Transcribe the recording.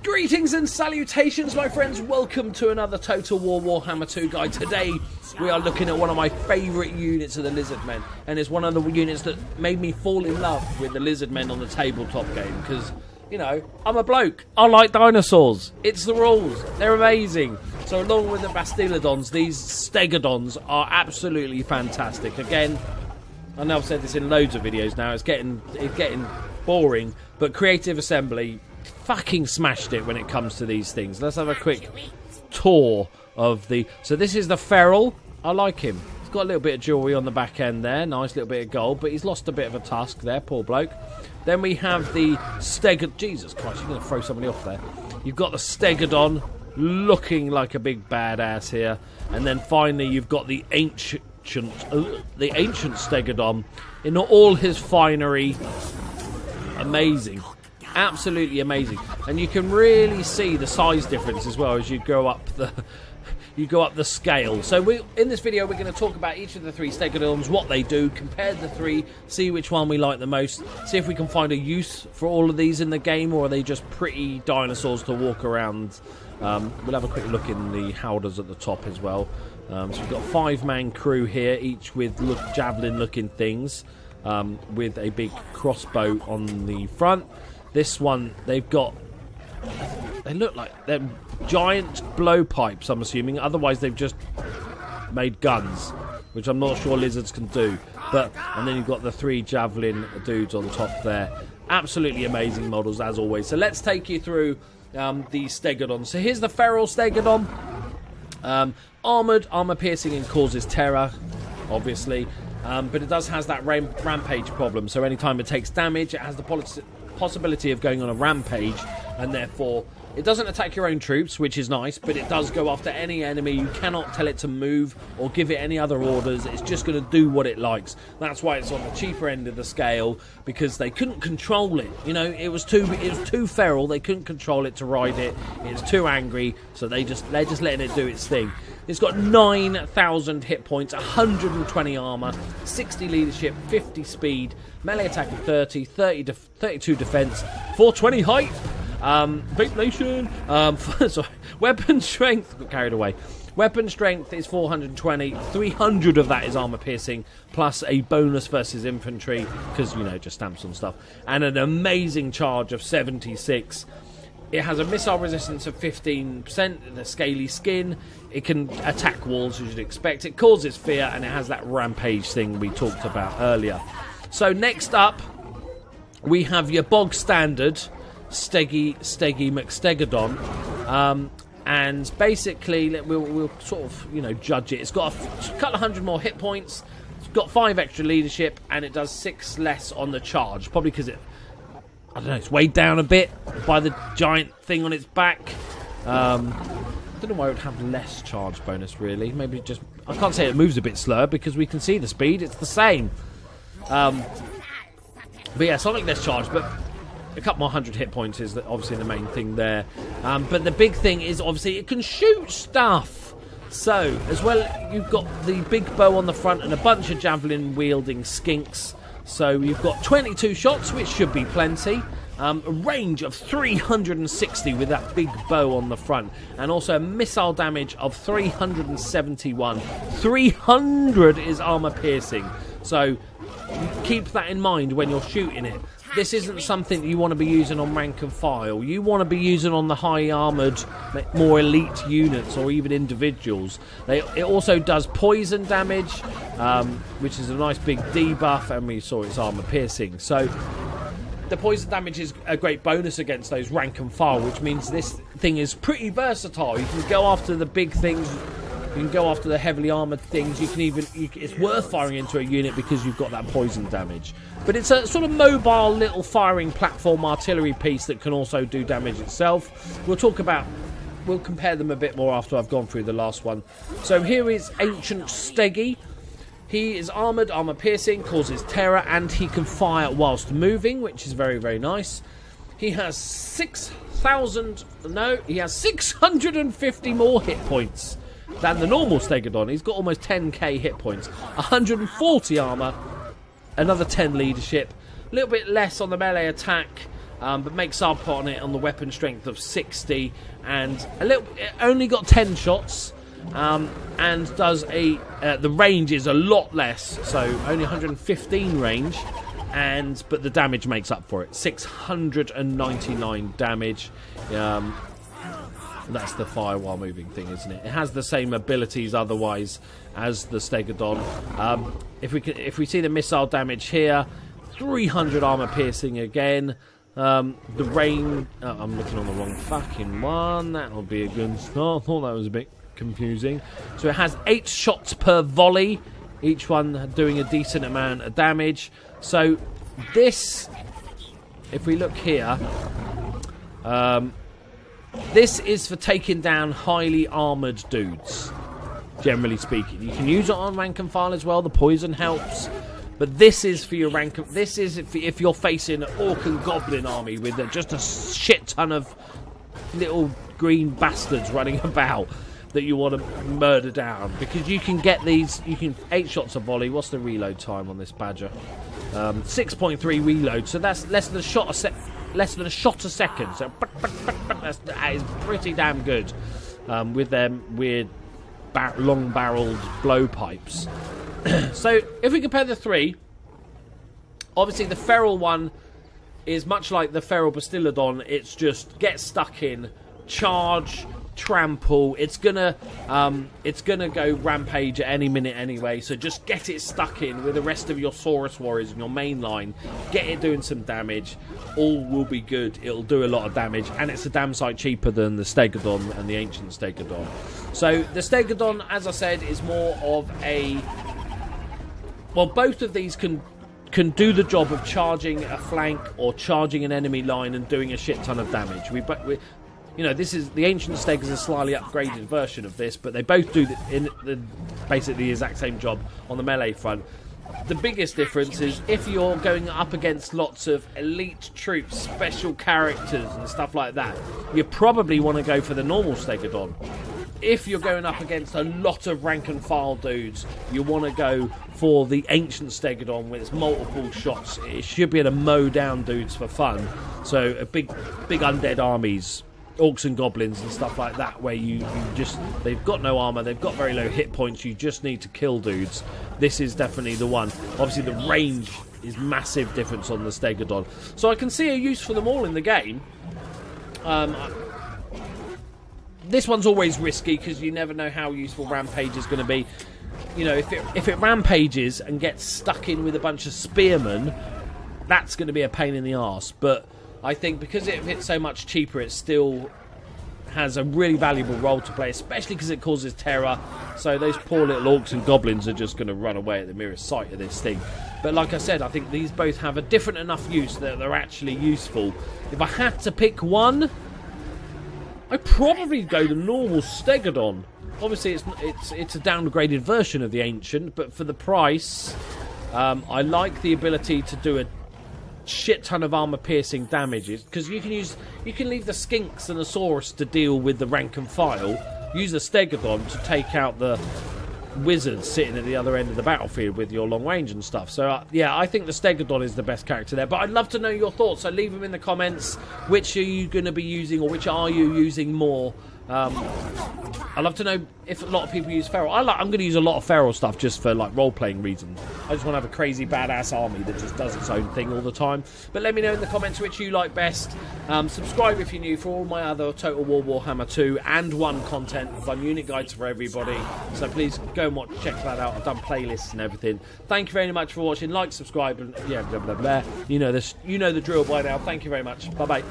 Greetings and salutations, my friends. Welcome to another Total War Warhammer 2 guide. Today, we are looking at one of my favourite units of the Lizardmen. And it's one of the units that made me fall in love with the Lizardmen on the tabletop game. Because, you know, I'm a bloke. I like dinosaurs. It's the rules. They're amazing. So along with the Bastiladons, these Stegadons are absolutely fantastic. Again, I know I've said this in loads of videos now. It's getting boring. But Creative Assembly fucking smashed it when it comes to these things. Let's have a quick tour of the... So this is the Feral. I like him. He's got a little bit of jewellery on the back end there. Nice little bit of gold. But he's lost a bit of a tusk there, poor bloke. Then we have the Stegadon... Jesus Christ, you're going to throw somebody off there. You've got the Stegadon looking like a big badass here. And then finally you've got the ancient Stegadon in all his finery. Amazing. Absolutely amazing, and you can really see the size difference as well as you go up the scale. So in this video we're going to talk about each of the three Stegadons, what they do, compare the three, see which one we like the most, see if we can find a use for all of these in the game, or are they just pretty dinosaurs to walk around. We'll have a quick look in the howders at the top as well. So we've got a 5-man crew here, each with javelin looking things, with a big crossbow on the front. This one, they look like they're giant blowpipes, I'm assuming. Otherwise, they've just made guns, which I'm not sure lizards can do. And then you've got the 3 javelin dudes on top there. Absolutely amazing models, as always. So let's take you through the Stegadon. So here's the Feral Stegadon. Armoured, armour-piercing, and causes terror, obviously. But it does has that rampage problem. So anytime it takes damage, it has the possibility of going on a rampage, and therefore it doesn't attack your own troops, which is nice, but it does go after any enemy. You cannot tell it to move or give it any other orders. It's just going to do what it likes. That's why it's on the cheaper end of the scale, because they couldn't control it. You know, it was too feral. They couldn't control it to ride it. It's too angry, so they're just letting it do its thing. It's got 9,000 hit points, 120 armour, 60 leadership, 50 speed, melee attack of 30, 32 defense, 420 height, Vape Nation, sorry, weapon strength, got carried away. Weapon strength is 420, 300 of that is armour piercing, plus a bonus versus infantry, because, you know, just stamps and stuff, and an amazing charge of 76. It has a missile resistance of 15%, the scaly skin. It can attack walls, as you'd expect. It causes fear, and it has that rampage thing we talked about earlier. So next up, we have your bog standard Steggy McStegadon. And basically, we'll sort of, you know, judge it. It's got a couple of hundred more hit points. It's got 5 extra leadership, and it does 6 less on the charge. Probably because I don't know, it's weighed down a bit by the giant thing on its back. I don't know why it would have less charge bonus, really. Maybe just... I can't say it moves a bit slower, because we can see the speed. It's the same. But yeah, something less charge, but a couple more 100 hit points is obviously the main thing there. But the big thing is, obviously, it can shoot stuff. So, as well, you've got the big bow on the front and a bunch of javelin-wielding skinks. So you've got 22 shots, which should be plenty. A range of 360 with that big bow on the front. And also a missile damage of 371. 300 is armour piercing. So keep that in mind when you're shooting it. This isn't something you want to be using on rank and file. You want to be using on the high armoured, more elite units, or even individuals. It also does poison damage, which is a nice big debuff, and we saw its armour piercing. So the poison damage is a great bonus against those rank and file, which means this thing is pretty versatile. You can go after the big things. You can go after the heavily armoured things. You can even... it's worth firing into a unit because you've got that poison damage. But it's a sort of mobile little firing platform artillery piece that can also do damage itself. We'll compare them a bit more after I've gone through the last one. So here is Ancient Steggy. He is armoured, armour piercing, causes terror, and he can fire whilst moving, which is very, very nice. He has 650 more hit points than the normal Stegadon. He's got almost 10k hit points, 140 armour, another 10 leadership, a little bit less on the melee attack, but makes up on it on the weapon strength of 60, and it only got 10 shots, and does the range is a lot less, so only 115 range, but the damage makes up for it. 699 damage. That's the fire while moving thing, isn't it? It has the same abilities otherwise as the Stegadon. If we see the missile damage here, 300 armor piercing again. The rain. I'm looking on the wrong fucking one. That'll be a good start. I thought that was a bit confusing. So it has 8 shots per volley, each one doing a decent amount of damage. So this, if we look here, this is for taking down highly armoured dudes, generally speaking. You can use it on rank and file as well, the poison helps. But this is for your rank. This is if you're facing an orc and goblin army with just a shit ton of little green bastards running about that you want to murder down. Because you can get these, 8 shots a volley. What's the reload time on this badger? 6.3 reload, so that's less than a shot a second. So that is pretty damn good with them weird long-barreled blowpipes. So if we compare the three, obviously the feral one is much like the feral Bastiladon. It's just get stuck in, charge, trample. It's gonna go rampage at any minute anyway, so just get it stuck in with the rest of your Saurus warriors in your main line, get it doing some damage, all will be good. It'll do a lot of damage, and it's a damn sight cheaper than the Stegadon and the Ancient Stegadon. So the Stegadon, as I said, is more of a, well, both of these can do the job of charging a flank or charging an enemy line and doing a shit ton of damage. This is the Ancient Steg is a slightly upgraded version of this, but they both do basically the exact same job on the melee front. The biggest difference is if you're going up against lots of elite troops, special characters and stuff like that, you probably want to go for the normal Stegadon. If you're going up against a lot of rank and file dudes, you want to go for the Ancient Stegadon with its multiple shots. It should be able to mow down dudes for fun. So a big undead armies, orcs and goblins and stuff like that, where they've got no armor, they've got very low hit points, you just need to kill dudes. This is definitely the one. Obviously the range is massive difference on the Stegadon, so I can see a use for them all in the game. This one's always risky because you never know how useful Rampage is going to be. You know, if it rampages and gets stuck in with a bunch of spearmen, that's going to be a pain in the arse. But I think because it's so much cheaper, it still has a really valuable role to play, especially because it causes terror. So those poor little orcs and goblins are just going to run away at the merest sight of this thing. But like I said, I think these both have a different enough use that they're actually useful. If I had to pick one, I'd probably go the normal Stegadon. Obviously, it's a downgraded version of the Ancient, but for the price, I like the ability to do a shit ton of armor-piercing damages, because you can leave the Skinks and the Saurus to deal with the rank and file. Use the Stegadon to take out the wizards sitting at the other end of the battlefield with your long range and stuff. So yeah, I think the Stegadon is the best character there, but I'd love to know your thoughts, so leave them in the comments. Which are you going to be using, or which are you using more? I'd love to know if a lot of people use feral. I'm going to use a lot of feral stuff just for like role-playing reasons. I just want to have a crazy badass army that just does its own thing all the time. But let me know in the comments which you like best. Subscribe if you're new for all my other Total War Warhammer 2 and 1 content. I've done unit guides for everybody, so please go and check that out. I've done playlists and everything. Thank you very much for watching. Like, subscribe, and yeah, blah blah blah. You know this. You know the drill by now. Thank you very much. Bye bye.